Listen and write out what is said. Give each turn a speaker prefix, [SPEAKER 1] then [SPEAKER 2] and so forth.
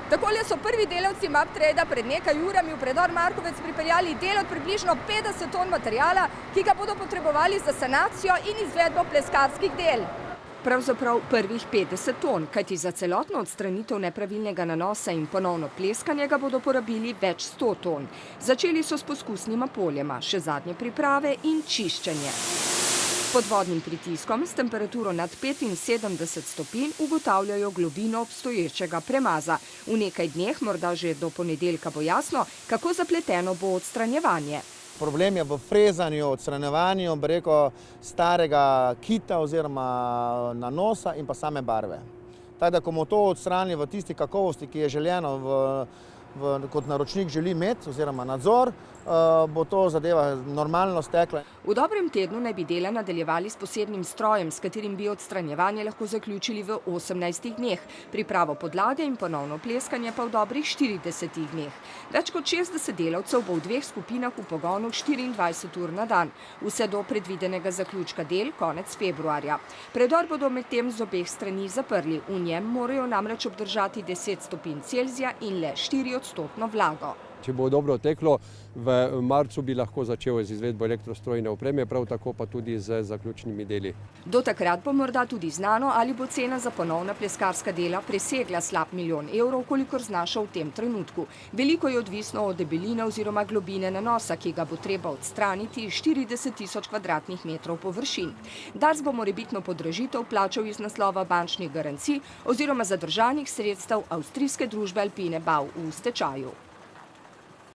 [SPEAKER 1] Takole so prvi delavci Maptrada pred nekaj urami v predor Markovec pripeljali del od približno 50 ton materijala, ki ga bodo potrebovali za sanacijo in izvedbo pleskarskih del. Pravzaprav prvih 50 ton, kajti za celotno odstranitev nepravilnega nanosa in ponovno pleskanje ga bodo porabili več 100 ton. Začeli so s poskusnima poljema, še zadnje priprave in čiščenje. Pod vodnim pritiskom s temperaturo nad 75 stopinj ugotavljajo globino obstoječega premaza. V nekaj dneh, morda že do ponedeljka, bo jasno, kako zapleteno bo odstranjevanje.
[SPEAKER 2] Problem je v frezanju, odstranjevanju, bi rekel, starega kita oziroma nanosa in pa same barve. Tako da, ko bomo to odstranili v tisti kakovosti, ki je željeno kot naročnik želi imeti, oziroma nadzor, bo to zadeva normalno stekla.
[SPEAKER 1] V dobrem tednu naj bi dela nadaljevali s posebnim strojem, s katerim bi odstranjevanje lahko zaključili v 18 dneh, pripravo podlage in ponovno pleskanje pa v dobrih 40 dneh. Več kot 60 delavcev bo v dveh skupinah v pogonu 24 ur na dan, vse do predvidenega zaključka del konec februarja. Predor bodo medtem z obeh strani zaprli, v njem morajo namreč obdržati 10 stopinj Celzija in le 4% vlago.
[SPEAKER 3] Če bo dobro teklo, v marcu bi lahko začel z izvedbo elektrostrojne opreme, prav tako pa tudi z zaključnimi deli.
[SPEAKER 1] Do takrat bo morda tudi znano, ali bo cena za ponovna pleskarska dela presegla slab milijon evrov, kolikor znaša v tem trenutku. Veliko je odvisno od debeline oziroma globine nanosa, ki ga bo treba odstraniti 40 tisoč kvadratnih metrov površin. Dars bo morebitno podražitev plačal iz naslova bančnih garancij oziroma zadržanih sredstev avstrijske družbe Alpine Bau v stečaju.